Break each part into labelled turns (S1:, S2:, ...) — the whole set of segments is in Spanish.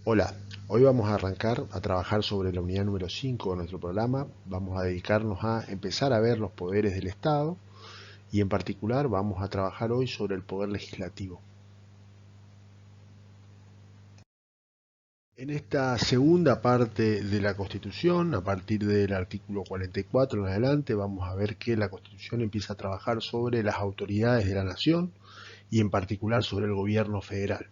S1: Hola, hoy vamos a arrancar a trabajar sobre la unidad número 5 de nuestro programa. Vamos a dedicarnos a empezar a ver los poderes del Estado y en particular vamos a trabajar hoy sobre el poder legislativo. En esta segunda parte de la Constitución, a partir del artículo 44 en adelante, vamos a ver que la Constitución empieza a trabajar sobre las autoridades de la nación y en particular sobre el gobierno federal.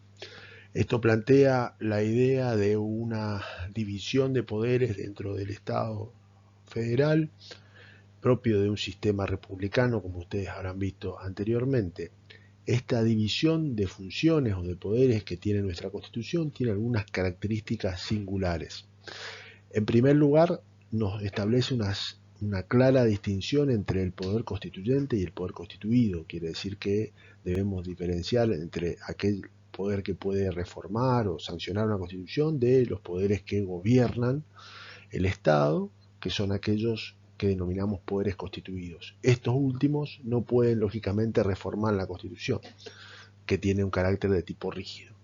S1: Esto plantea la idea de una división de poderes dentro del Estado federal, propio de un sistema republicano, como ustedes habrán visto anteriormente. Esta división de funciones o de poderes que tiene nuestra Constitución tiene algunas características singulares. En primer lugar, nos establece una clara distinción entre el poder constituyente y el poder constituido. Quiere decir que debemos diferenciar entre aquel poder que puede reformar o sancionar una constitución de los poderes que gobiernan el Estado, que son aquellos que denominamos poderes constituidos. Estos últimos no pueden, lógicamente, reformar la Constitución, que tiene un carácter de tipo rígido.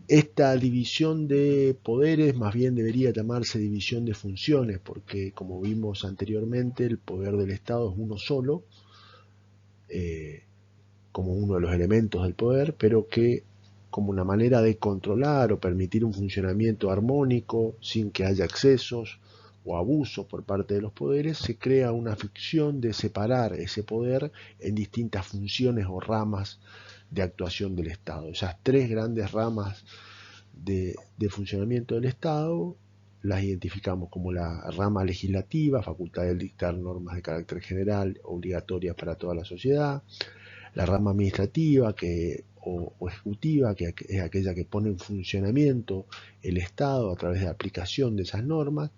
S1: Esta división de poderes más bien debería llamarse división de funciones, porque como vimos anteriormente, el poder del Estado es uno solo, como uno de los elementos del poder, pero que como una manera de controlar o permitir un funcionamiento armónico sin que haya excesos o abusos por parte de los poderes, se crea una ficción de separar ese poder en distintas funciones o ramas de actuación del Estado. Esas tres grandes ramas de funcionamiento del Estado las identificamos como la rama legislativa, facultad de dictar normas de carácter general obligatorias para toda la sociedad; la rama administrativa o ejecutiva, que es aquella que pone en funcionamiento el Estado a través de la aplicación de esas normas;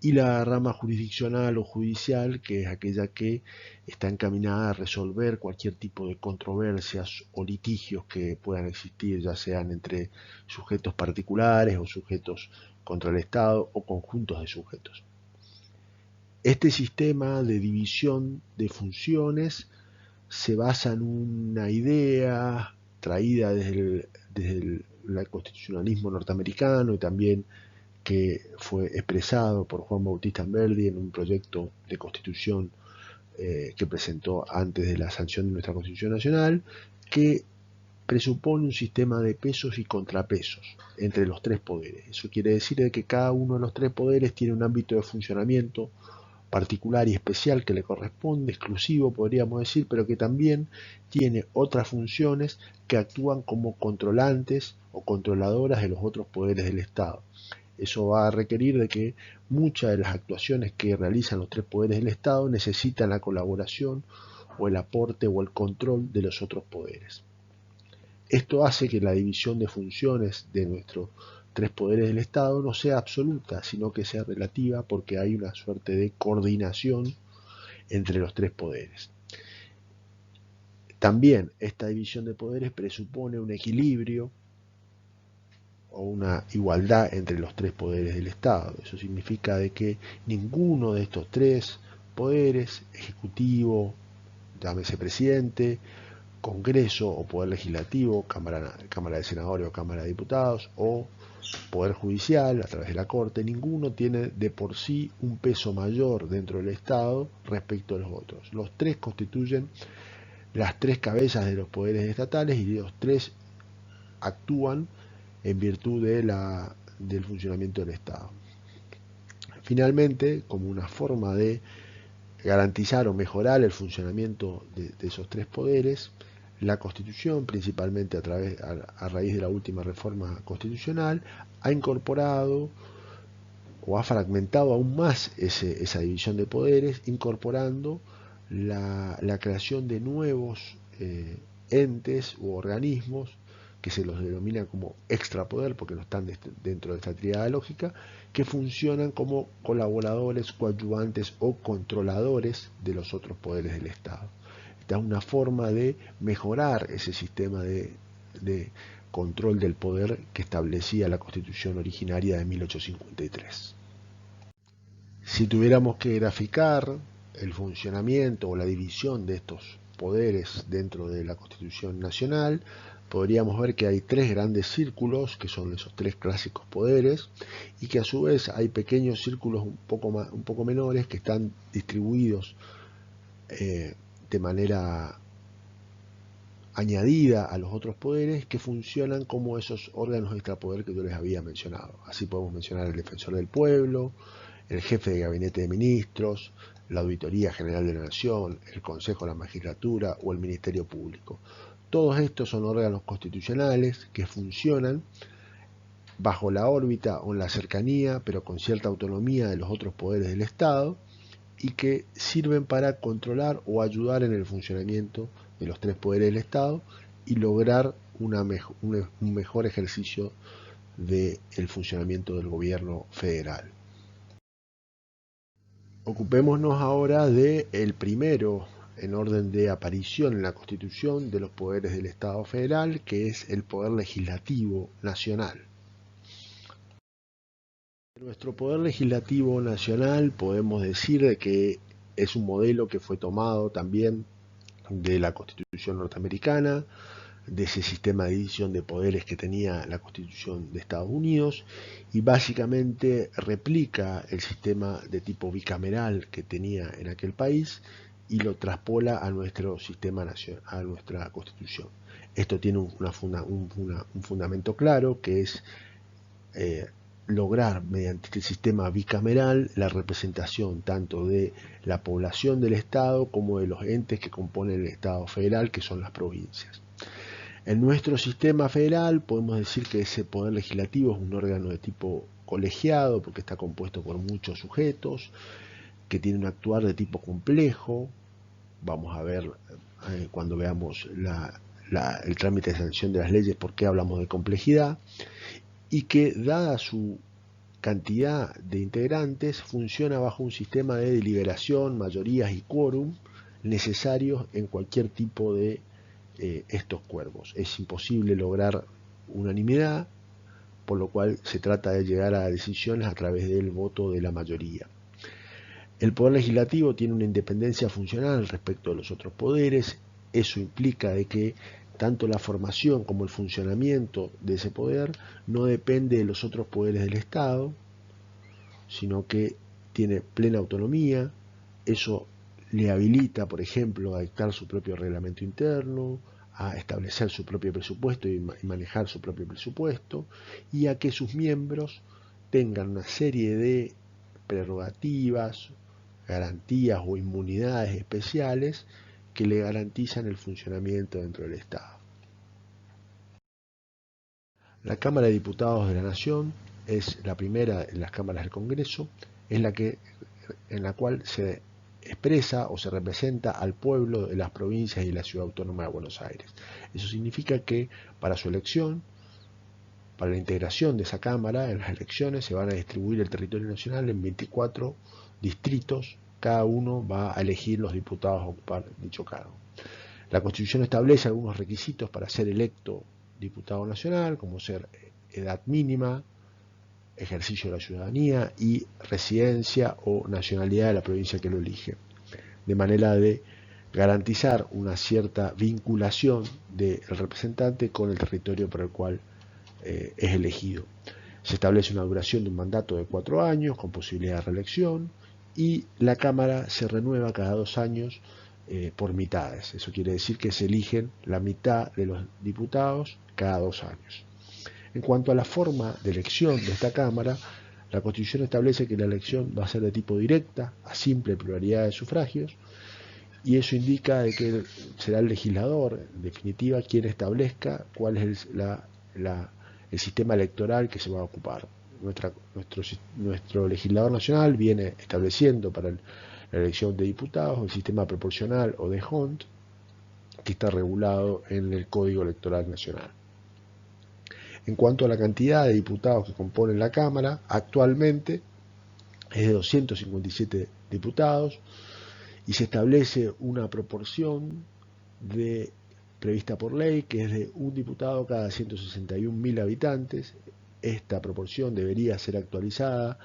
S1: y la rama jurisdiccional o judicial, que es aquella que está encaminada a resolver cualquier tipo de controversias o litigios que puedan existir, ya sean entre sujetos particulares o sujetos contra el Estado o conjuntos de sujetos. Este sistema de división de funciones se basa en una idea traída desde el constitucionalismo norteamericano y también que fue expresado por Juan Bautista Alberdi en un proyecto de constitución que presentó antes de la sanción de nuestra Constitución Nacional, que presupone un sistema de pesos y contrapesos entre los tres poderes. Eso quiere decir que cada uno de los tres poderes tiene un ámbito de funcionamiento particular y especial que le corresponde, exclusivo podríamos decir, pero que también tiene otras funciones que actúan como controlantes o controladoras de los otros poderes del Estado. Eso va a requerir de que muchas de las actuaciones que realizan los tres poderes del Estado necesitan la colaboración o el aporte o el control de los otros poderes. Esto hace que la división de funciones de nuestros tres poderes del Estado no sea absoluta, sino que sea relativa, porque hay una suerte de coordinación entre los tres poderes. También esta división de poderes presupone un equilibrio o una igualdad entre los tres poderes del Estado. Eso significa de que ninguno de estos tres poderes, ejecutivo, llámese presidente, Congreso o Poder Legislativo, Cámara de Senadores o Cámara de Diputados, o Poder Judicial a través de la Corte, ninguno tiene de por sí un peso mayor dentro del Estado respecto a los otros. Los tres constituyen las tres cabezas de los poderes estatales y los tres actúan en virtud del funcionamiento del Estado. Finalmente, como una forma de garantizar o mejorar el funcionamiento de esos tres poderes, la Constitución, principalmente a raíz de la última reforma constitucional, ha incorporado o ha fragmentado aún más esa división de poderes, incorporando la creación de nuevos entes u organismos que se los denomina como extrapoder, porque no están dentro de esta tríada lógica, que funcionan como colaboradores, coadyuvantes o controladores de los otros poderes del Estado. Esta es una forma de mejorar ese sistema de control del poder que establecía la Constitución originaria de 1853. Si tuviéramos que graficar el funcionamiento o la división de estos poderes dentro de la Constitución Nacional, podríamos ver que hay tres grandes círculos, que son esos tres clásicos poderes, y que a su vez hay pequeños círculos un poco menores que están distribuidos de manera añadida a los otros poderes, que funcionan como esos órganos extrapoder que yo les había mencionado. Así podemos mencionar el defensor del pueblo, el jefe de gabinete de ministros, la Auditoría General de la Nación, el Consejo de la Magistratura o el Ministerio Público. Todos estos son órganos constitucionales que funcionan bajo la órbita o en la cercanía, pero con cierta autonomía de los otros poderes del Estado, y que sirven para controlar o ayudar en el funcionamiento de los tres poderes del Estado y lograr un mejor ejercicio del funcionamiento del gobierno federal. Ocupémonos ahora del primero en orden de aparición en la Constitución de los poderes del Estado federal, que es el poder legislativo nacional. Nuestro poder legislativo nacional podemos decir que es un modelo que fue tomado también de la Constitución norteamericana, de ese sistema de división de poderes que tenía la Constitución de Estados Unidos, y básicamente replica el sistema de tipo bicameral que tenía en aquel país y lo traspola a nuestro sistema nacional, a nuestra Constitución. Esto tiene un fundamento claro, que es lograr mediante el sistema bicameral la representación tanto de la población del Estado como de los entes que componen el Estado federal, que son las provincias. En nuestro sistema federal podemos decir que ese poder legislativo es un órgano de tipo colegiado, porque está compuesto por muchos sujetos, que tiene un actuar de tipo complejo. Vamos a ver cuando veamos el trámite de sanción de las leyes por qué hablamos de complejidad, y que, dada su cantidad de integrantes, funciona bajo un sistema de deliberación, mayorías y quórum necesarios en cualquier tipo de estos cuervos. Es imposible lograr unanimidad, por lo cual se trata de llegar a decisiones a través del voto de la mayoría. El poder legislativo tiene una independencia funcional respecto de los otros poderes. Eso implica de que tanto la formación como el funcionamiento de ese poder no depende de los otros poderes del Estado, sino que tiene plena autonomía. Eso le habilita, por ejemplo, a dictar su propio reglamento interno, a establecer su propio presupuesto y manejar su propio presupuesto, y a que sus miembros tengan una serie de prerrogativas, garantías o inmunidades especiales que le garantizan el funcionamiento dentro del Estado. La Cámara de Diputados de la Nación es la primera en las cámaras del Congreso, es en la cual se expresa o se representa al pueblo de las provincias y la Ciudad Autónoma de Buenos Aires. Eso significa que para su elección, para la integración de esa Cámara en las elecciones, se van a distribuir el territorio nacional en 24 distritos. Cada uno va a elegir los diputados a ocupar dicho cargo. La Constitución establece algunos requisitos para ser electo diputado nacional, como ser edad mínima, ejercicio de la ciudadanía y residencia o nacionalidad de la provincia que lo elige, de manera de garantizar una cierta vinculación del representante con el territorio por el cual es elegido. Se establece una duración de un mandato de 4 años con posibilidad de reelección, y la Cámara se renueva cada 2 años por mitades. Eso quiere decir que se eligen la mitad de los diputados cada 2 años. En cuanto a la forma de elección de esta Cámara, la Constitución establece que la elección va a ser de tipo directa, a simple pluralidad de sufragios, y eso indica de que será el legislador, en definitiva, quien establezca cuál es el sistema electoral que se va a ocupar. Nuestro legislador nacional viene estableciendo para la elección de diputados el sistema proporcional o de Hont, que está regulado en el Código Electoral Nacional. En cuanto a la cantidad de diputados que componen la Cámara, actualmente es de 257 diputados, y se establece una proporción prevista por ley, que es de un diputado cada 161.000 habitantes. Esta proporción debería ser actualizada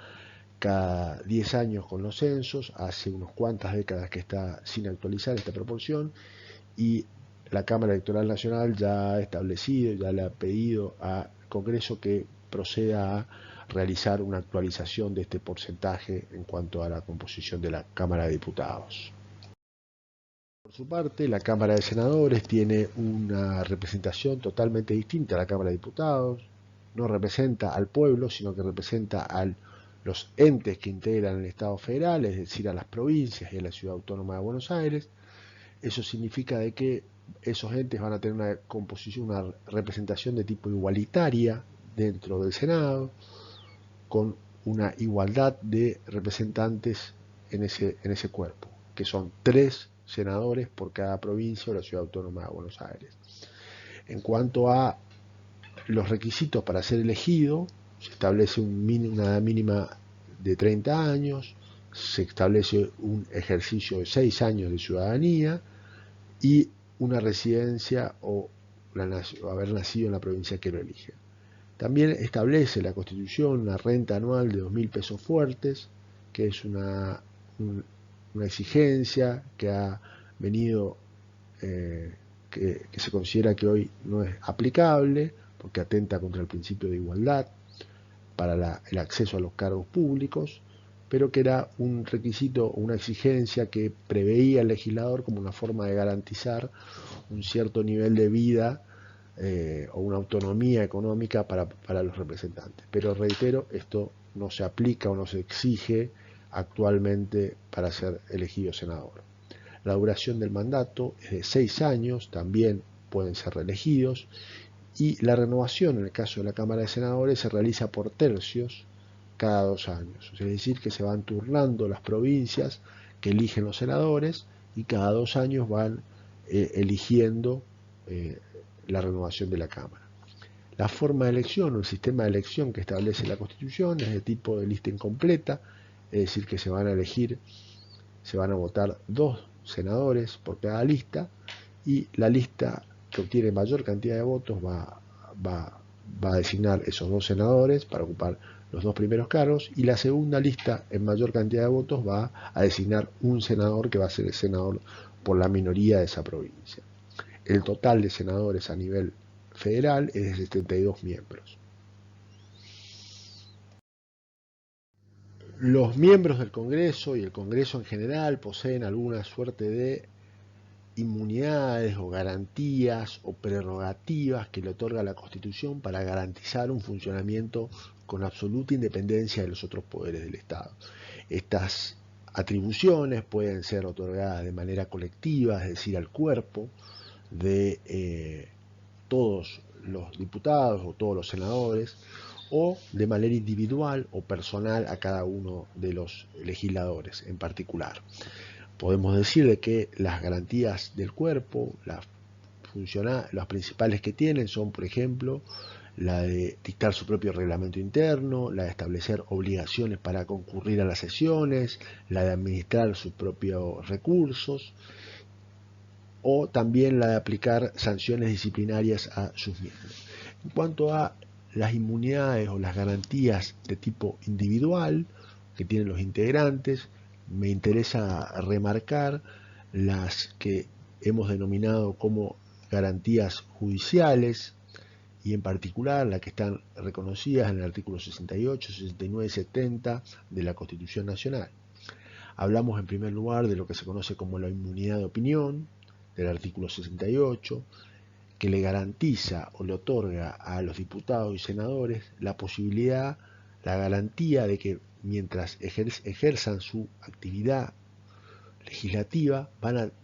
S1: cada 10 años con los censos. Hace unas cuantas décadas que está sin actualizar esta proporción, y la Cámara Electoral Nacional ya ha establecido, ya le ha pedido al Congreso que proceda a realizar una actualización de este porcentaje en cuanto a la composición de la Cámara de Diputados. Por su parte, la Cámara de Senadores tiene una representación totalmente distinta a la Cámara de Diputados. No representa al pueblo, sino que representa a los entes que integran el Estado federal, es decir, a las provincias y a la Ciudad Autónoma de Buenos Aires. Eso significa de que esos entes van a tener una composición, una representación de tipo igualitaria dentro del Senado, con una igualdad de representantes en ese cuerpo, que son 3 senadores por cada provincia o la Ciudad Autónoma de Buenos Aires. En cuanto a los requisitos para ser elegido, se establece una edad mínima de 30 años, se establece un ejercicio de 6 años de ciudadanía y una residencia o haber nacido en la provincia que lo elige. También establece la Constitución una renta anual de 2.000 pesos fuertes, que es una exigencia que ha venido, que se considera que hoy no es aplicable, porque atenta contra el principio de igualdad para el acceso a los cargos públicos, pero que era un requisito o una exigencia que preveía el legislador como una forma de garantizar un cierto nivel de vida o una autonomía económica para los representantes. Pero reitero, esto no se aplica o no se exige actualmente para ser elegido senador. La duración del mandato es de 6 años, también pueden ser reelegidos, y la renovación en el caso de la Cámara de Senadores se realiza por tercios cada 2 años. Es decir, que se van turnando las provincias que eligen los senadores y cada 2 años van eligiendo la renovación de la Cámara. La forma de elección o el sistema de elección que establece la Constitución es de tipo de lista incompleta, es decir, que se van a votar 2 senadores por cada lista y la lista que obtiene mayor cantidad de votos va a designar esos 2 senadores para ocupar los 2 primeros cargos y la segunda lista en mayor cantidad de votos va a designar un senador que va a ser el senador por la minoría de esa provincia. El total de senadores a nivel federal es de 72 miembros. Los miembros del Congreso y el Congreso en general poseen alguna suerte de inmunidades o garantías o prerrogativas que le otorga la Constitución para garantizar un funcionamiento con absoluta independencia de los otros poderes del Estado. Estas atribuciones pueden ser otorgadas de manera colectiva, es decir, al cuerpo de todos los diputados o todos los senadores, o de manera individual o personal a cada uno de los legisladores en particular. Podemos decir de que las garantías del cuerpo, las principales que tienen son, por ejemplo, la de dictar su propio reglamento interno, la de establecer obligaciones para concurrir a las sesiones, la de administrar sus propios recursos, o también la de aplicar sanciones disciplinarias a sus miembros. En cuanto a las inmunidades o las garantías de tipo individual que tienen los integrantes, me interesa remarcar las que hemos denominado como garantías judiciales y en particular las que están reconocidas en el artículo 68, 69 y 70 de la Constitución Nacional. Hablamos en primer lugar de lo que se conoce como la inmunidad de opinión, del artículo 68, que le garantiza o le otorga a los diputados y senadores la posibilidad, la garantía de que mientras ejerzan su actividad legislativa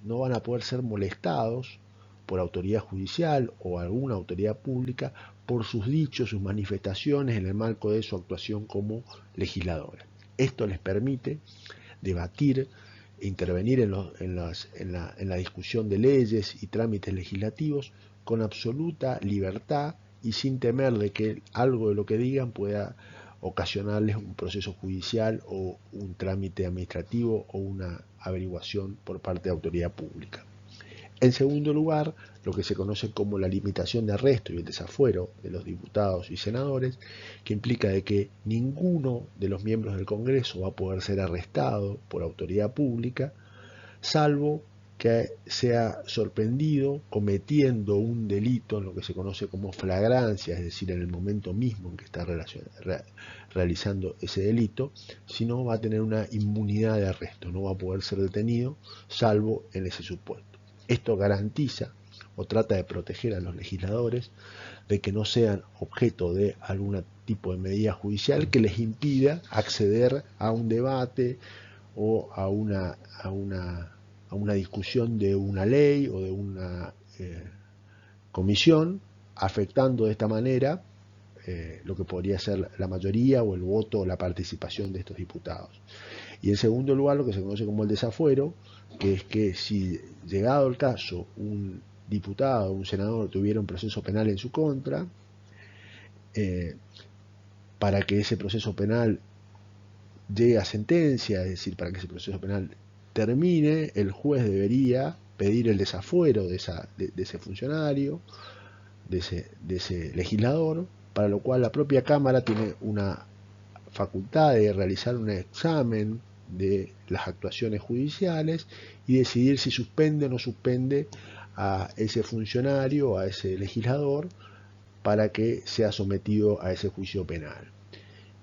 S1: no van a poder ser molestados por autoridad judicial o alguna autoridad pública por sus dichos, sus manifestaciones en el marco de su actuación como legisladores. Esto les permite debatir e intervenir en la discusión de leyes y trámites legislativos con absoluta libertad y sin temer de que algo de lo que digan pueda ocasionarles un proceso judicial o un trámite administrativo o una averiguación por parte de autoridad pública. En segundo lugar, lo que se conoce como la limitación de arresto y el desafuero de los diputados y senadores, que implica de que ninguno de los miembros del Congreso va a poder ser arrestado por autoridad pública, salvo que sea sorprendido cometiendo un delito en lo que se conoce como flagrancia, es decir, en el momento mismo en que está realizando ese delito, sino va a tener una inmunidad de arresto, no va a poder ser detenido salvo en ese supuesto. Esto garantiza o trata de proteger a los legisladores de que no sean objeto de algún tipo de medida judicial que les impida acceder a un debate o a una discusión de una ley o de una comisión, afectando de esta manera lo que podría ser la mayoría o el voto o la participación de estos diputados. Y en segundo lugar, lo que se conoce como el desafuero, que es que si llegado el caso un diputado o un senador tuviera un proceso penal en su contra, para que ese proceso penal llegue a sentencia, es decir, para que ese proceso penal termine, el juez debería pedir el desafuero de ese funcionario, de ese legislador, para lo cual la propia Cámara tiene una facultad de realizar un examen de las actuaciones judiciales y decidir si suspende o no suspende a ese funcionario, a ese legislador, para que sea sometido a ese juicio penal.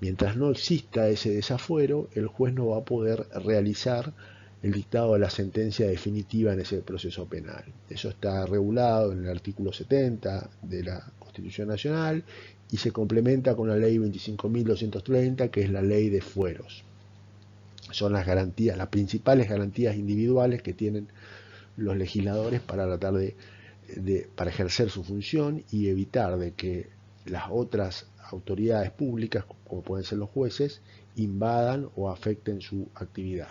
S1: Mientras no exista ese desafuero, el juez no va a poder realizar el dictado de la sentencia definitiva en ese proceso penal. Eso está regulado en el artículo 70 de la Constitución Nacional y se complementa con la ley 25.230, que es la ley de fueros. Son las garantías, las principales garantías individuales que tienen los legisladores para tratar para ejercer su función y evitar de que las otras autoridades públicas, como pueden ser los jueces, invadan o afecten su actividad.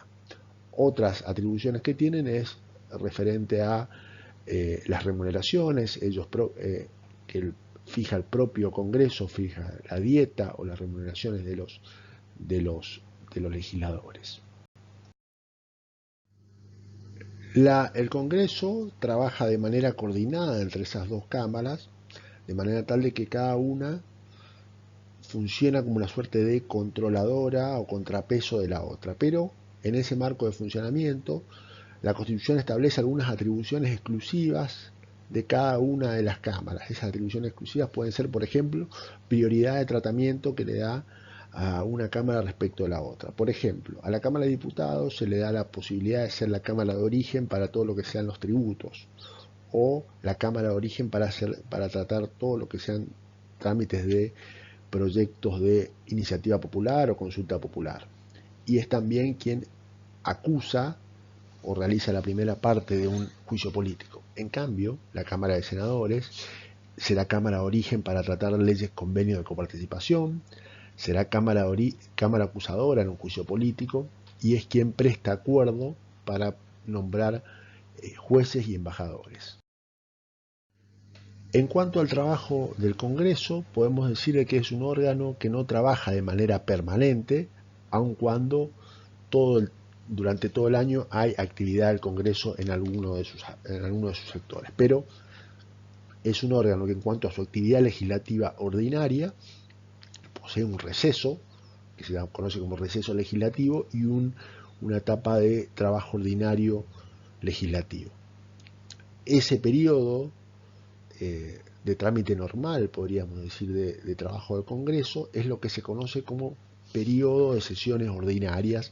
S1: Otras atribuciones que tienen es referente a las remuneraciones, que fija el propio Congreso, fija la dieta o las remuneraciones de los legisladores. El Congreso trabaja de manera coordinada entre esas dos cámaras, de manera tal de que cada una funciona como una suerte de controladora o contrapeso de la otra. Pero en ese marco de funcionamiento, la Constitución establece algunas atribuciones exclusivas de cada una de las cámaras. Esas atribuciones exclusivas pueden ser, por ejemplo, prioridad de tratamiento que le da a una cámara respecto a la otra. Por ejemplo, a la Cámara de Diputados se le da la posibilidad de ser la cámara de origen para todo lo que sean los tributos, o la cámara de origen para tratar todo lo que sean trámites de proyectos de iniciativa popular o consulta popular. Y es también quien acusa o realiza la primera parte de un juicio político. En cambio, la Cámara de Senadores será cámara de origen para tratar leyes, convenios de coparticipación, será cámara acusadora en un juicio político y es quien presta acuerdo para nombrar jueces y embajadores. En cuanto al trabajo del Congreso, podemos decir que es un órgano que no trabaja de manera permanente, aun cuando durante todo el año hay actividad del Congreso en alguno de sus sectores. Pero es un órgano que en cuanto a su actividad legislativa ordinaria posee un receso, que se conoce como receso legislativo, y una etapa de trabajo ordinario legislativo. Ese periodo de trámite normal, podríamos decir, de trabajo del Congreso, es lo que se conoce como periodo de sesiones ordinarias,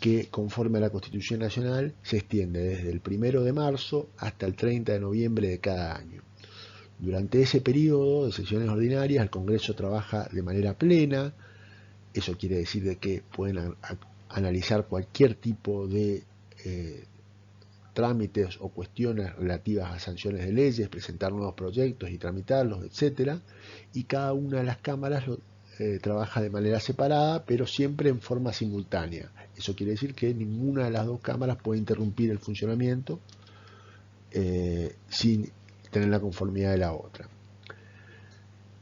S1: que conforme a la Constitución Nacional se extiende desde el 1 de marzo hasta el 30 de noviembre de cada año. Durante ese periodo de sesiones ordinarias el Congreso trabaja de manera plena. Eso quiere decir de que pueden analizar cualquier tipo de trámites o cuestiones relativas a sanciones de leyes, presentar nuevos proyectos y tramitarlos, etc. Y cada una de las cámaras trabaja de manera separada, pero siempre en forma simultánea. Eso quiere decir que ninguna de las dos cámaras puede interrumpir el funcionamiento sin tener la conformidad de la otra.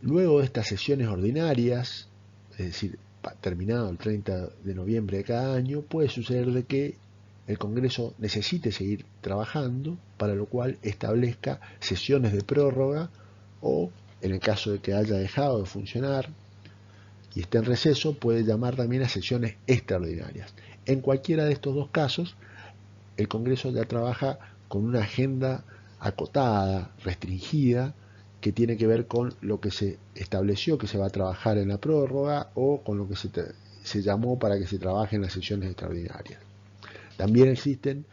S1: Luego de estas sesiones ordinarias, es decir, terminado el 30 de noviembre de cada año, puede suceder de que el Congreso necesite seguir trabajando, para lo cual establezca sesiones de prórroga o, en el caso de que haya dejado de funcionar y esté en receso, puede llamar también a sesiones extraordinarias. En cualquiera de estos dos casos, el Congreso ya trabaja con una agenda acotada, restringida, que tiene que ver con lo que se estableció que se va a trabajar en la prórroga o con lo que se llamó para que se trabaje en las sesiones extraordinarias. También existen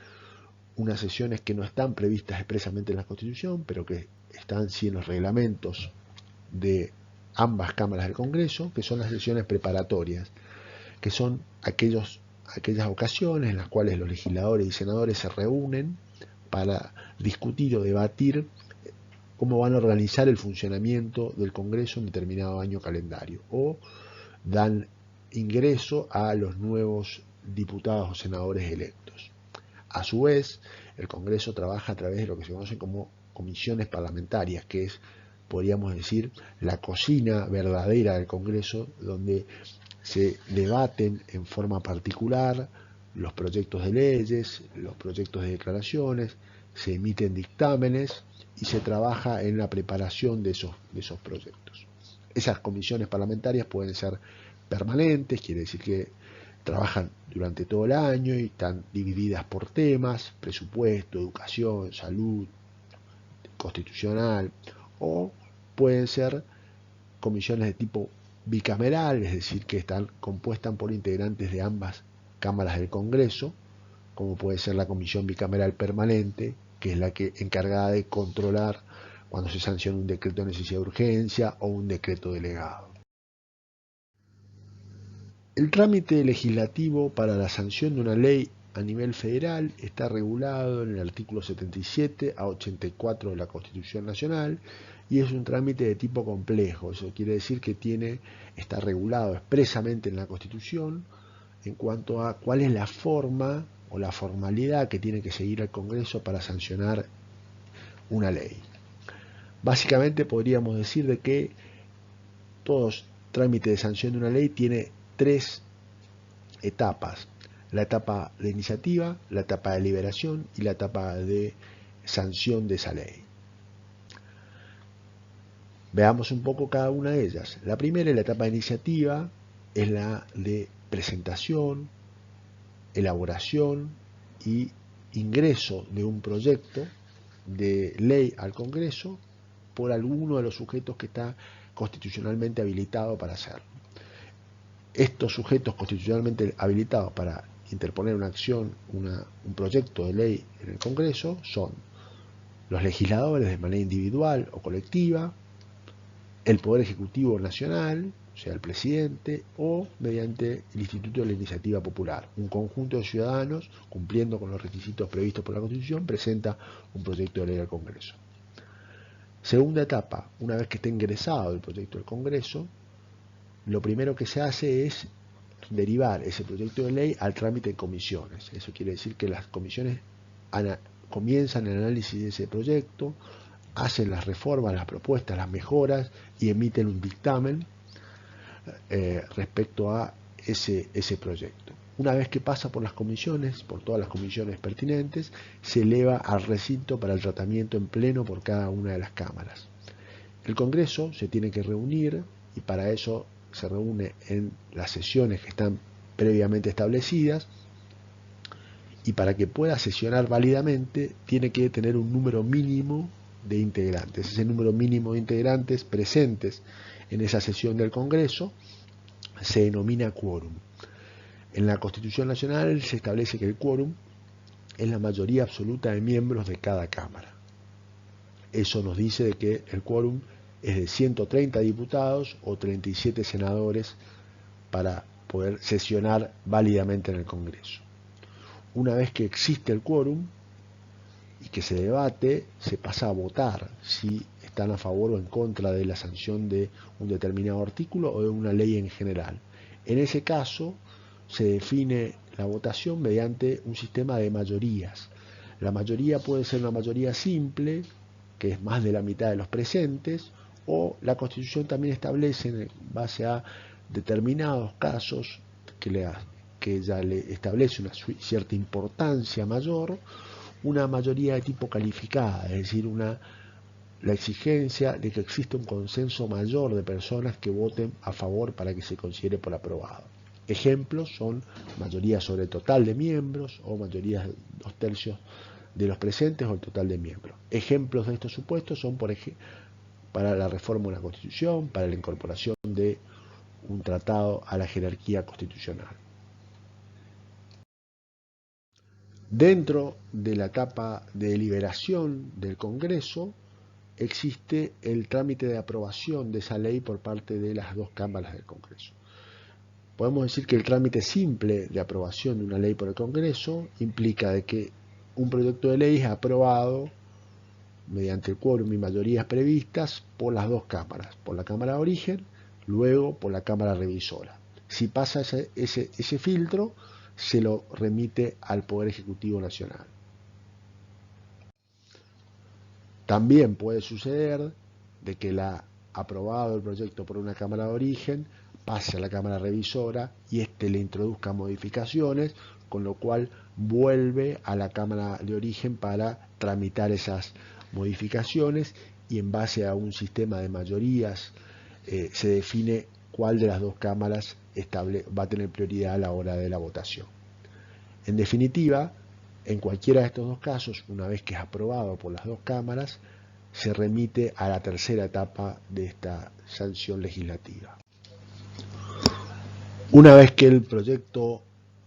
S1: unas sesiones que no están previstas expresamente en la Constitución, pero que están sí en los reglamentos de ambas cámaras del Congreso, que son las sesiones preparatorias, que son aquellas ocasiones en las cuales los legisladores y senadores se reúnen para discutir o debatir cómo van a organizar el funcionamiento del Congreso en determinado año calendario, o dan ingreso a los nuevos diputados o senadores electos. A su vez, el Congreso trabaja a través de lo que se conoce como comisiones parlamentarias, que es, podríamos decir, la cocina verdadera del Congreso, donde se debaten en forma particular los proyectos de leyes, los proyectos de declaraciones, se emiten dictámenes y se trabaja en la preparación de esos proyectos. Esas comisiones parlamentarias pueden ser permanentes, quiere decir que trabajan durante todo el año y están divididas por temas: presupuesto, educación, salud, constitucional, o pueden ser comisiones de tipo bicameral, es decir, que están compuestas por integrantes de ambas cámaras del Congreso, como puede ser la Comisión Bicameral Permanente, que es la que encargada de controlar cuando se sanciona un decreto de necesidad de urgencia o un decreto delegado. El trámite legislativo para la sanción de una ley a nivel federal está regulado en el artículo 77 a 84 de la Constitución Nacional y es un trámite de tipo complejo. Eso quiere decir que está regulado expresamente en la Constitución en cuanto a cuál es la forma o la formalidad que tiene que seguir el Congreso para sancionar una ley. Básicamente podríamos decir de que todo trámite de sanción de una ley tiene tres etapas: la etapa de iniciativa, la etapa de deliberación y la etapa de sanción de esa ley. Veamos un poco cada una de ellas. La primera, la etapa de iniciativa, es la de presentación, elaboración y ingreso de un proyecto de ley al Congreso por alguno de los sujetos que está constitucionalmente habilitado para hacerlo. Estos sujetos constitucionalmente habilitados para interponer una acción, un proyecto de ley en el Congreso son los legisladores de manera individual o colectiva, el Poder Ejecutivo Nacional, o sea, el presidente, o mediante el Instituto de la Iniciativa Popular. Un conjunto de ciudadanos, cumpliendo con los requisitos previstos por la Constitución, presenta un proyecto de ley al Congreso. Segunda etapa: una vez que esté ingresado el proyecto del Congreso, lo primero que se hace es derivar ese proyecto de ley al trámite en comisiones. Eso quiere decir que las comisiones comienzan el análisis de ese proyecto, hacen las reformas, las propuestas, las mejoras y emiten un dictamen respecto a ese proyecto. Una vez que pasa por las comisiones, por todas las comisiones pertinentes, se eleva al recinto para el tratamiento en pleno por cada una de las cámaras. El Congreso se tiene que reunir y para eso se reúne en las sesiones que están previamente establecidas, y para que pueda sesionar válidamente tiene que tener un número mínimo de integrantes. Ese número mínimo de integrantes presentes en esa sesión del Congreso se denomina quórum. En la Constitución Nacional se establece que el quórum es la mayoría absoluta de miembros de cada Cámara. Eso nos dice de que el quórum es de 130 diputados o 37 senadores para poder sesionar válidamente en el Congreso. Una vez que existe el quórum y que se debate, se pasa a votar si están a favor o en contra de la sanción de un determinado artículo o de una ley en general. En ese caso, se define la votación mediante un sistema de mayorías. La mayoría puede ser una mayoría simple, que es más de la mitad de los presentes, o la Constitución también establece, en base a determinados casos que ya le establece una cierta importancia mayor, una mayoría de tipo calificada, es decir, la exigencia de que exista un consenso mayor de personas que voten a favor para que se considere por aprobado. Ejemplos son mayoría sobre el total de miembros o mayoría de 2/3 de los presentes o el total de miembros. Ejemplos de estos supuestos son, por ejemplo, para la reforma de una constitución, para la incorporación de un tratado a la jerarquía constitucional. Dentro de la etapa de deliberación del Congreso existe el trámite de aprobación de esa ley por parte de las dos cámaras del Congreso. Podemos decir que el trámite simple de aprobación de una ley por el Congreso implica de que un proyecto de ley es aprobado mediante el quórum y mayorías previstas por las dos cámaras, por la Cámara de Origen, luego por la Cámara Revisora. Si pasa ese filtro, se lo remite al Poder Ejecutivo Nacional. También puede suceder de que aprobado el proyecto por una Cámara de Origen pase a la Cámara Revisora y éste le introduzca modificaciones, con lo cual vuelve a la Cámara de Origen para tramitar esas modificaciones, y en base a un sistema de mayorías se define cuál de las dos cámaras va a tener prioridad a la hora de la votación. En definitiva, en cualquiera de estos dos casos, una vez que es aprobado por las dos cámaras, se remite a la tercera etapa de esta sanción legislativa. Una vez que el proyecto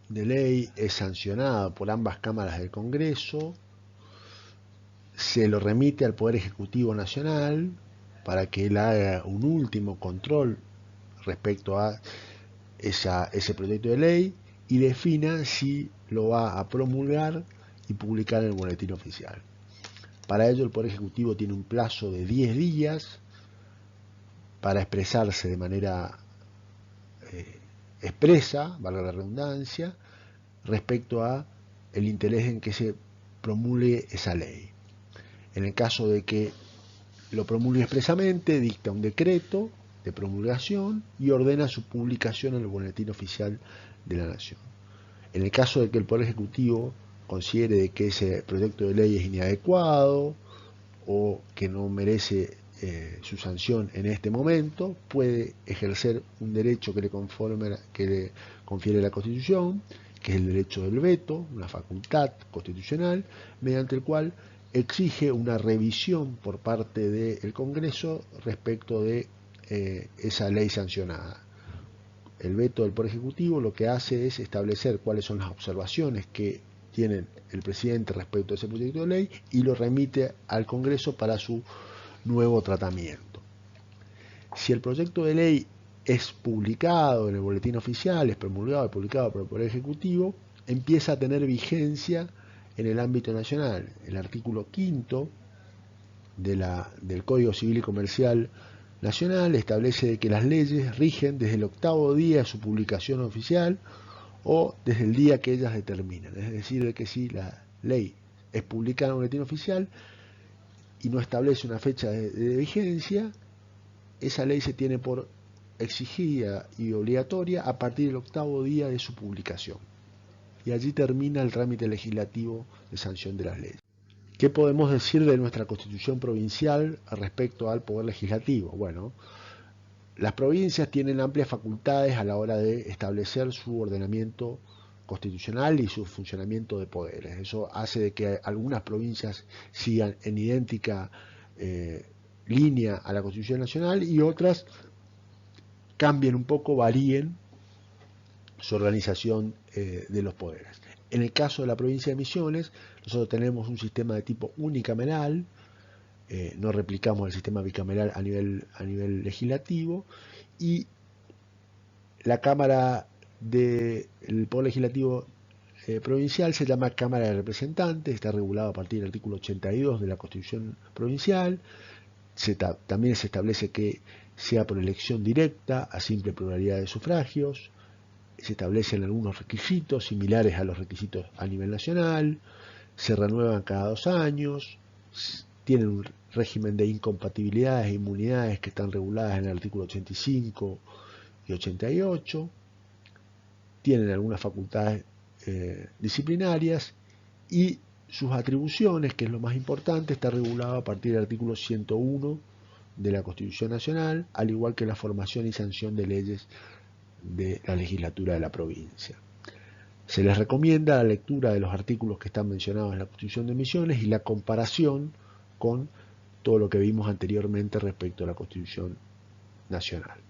S1: de ley es sancionado por ambas cámaras del Congreso, se lo remite al Poder Ejecutivo Nacional para que él haga un último control respecto a ese proyecto de ley y defina si lo va a promulgar y publicar en el Boletín Oficial. Para ello el Poder Ejecutivo tiene un plazo de 10 días para expresarse de manera expresa, valga la redundancia, respecto a el interés en que se promulgue esa ley. En el caso de que lo promulgue expresamente, dicta un decreto de promulgación y ordena su publicación en el Boletín Oficial de la Nación. En el caso de que el Poder Ejecutivo considere de que ese proyecto de ley es inadecuado o que no merece su sanción en este momento, puede ejercer un derecho que le confiere la Constitución, que es el derecho del veto, una facultad constitucional, mediante el cual exige una revisión por parte del Congreso respecto de esa ley sancionada. El veto del Poder Ejecutivo lo que hace es establecer cuáles son las observaciones que tiene el presidente respecto a ese proyecto de ley y lo remite al Congreso para su nuevo tratamiento. Si el proyecto de ley es publicado en el Boletín Oficial, es promulgado y publicado por el Poder Ejecutivo, empieza a tener vigencia en el ámbito nacional. El artículo 5 del Código Civil y Comercial Nacional establece que las leyes rigen desde el 8º día de su publicación oficial o desde el día que ellas determinan. Es decir, que si la ley es publicada en el Boletín Oficial y no establece una fecha de vigencia, esa ley se tiene por exigida y obligatoria a partir del 8º día de su publicación. Y allí termina el trámite legislativo de sanción de las leyes. ¿Qué podemos decir de nuestra Constitución provincial respecto al Poder Legislativo? Bueno, las provincias tienen amplias facultades a la hora de establecer su ordenamiento constitucional y su funcionamiento de poderes. Eso hace de que algunas provincias sigan en idéntica línea a la Constitución Nacional y otras cambien un poco, varíen su organización de los poderes. En el caso de la provincia de Misiones, nosotros tenemos un sistema de tipo unicameral, no replicamos el sistema bicameral a nivel legislativo, y la Cámara del Poder Legislativo provincial se llama Cámara de Representantes, está regulado a partir del artículo 82 de la Constitución provincial. También se establece que sea por elección directa a simple pluralidad de sufragios. Se establecen algunos requisitos similares a los requisitos a nivel nacional, se renuevan cada 2 años, tienen un régimen de incompatibilidades e inmunidades que están reguladas en el artículo 85 y 88, tienen algunas facultades disciplinarias y sus atribuciones, que es lo más importante, está regulado a partir del artículo 101 de la Constitución Nacional, al igual que la formación y sanción de leyes de la legislatura de la provincia. Se les recomienda la lectura de los artículos que están mencionados en la Constitución de Misiones y la comparación con todo lo que vimos anteriormente respecto a la Constitución Nacional.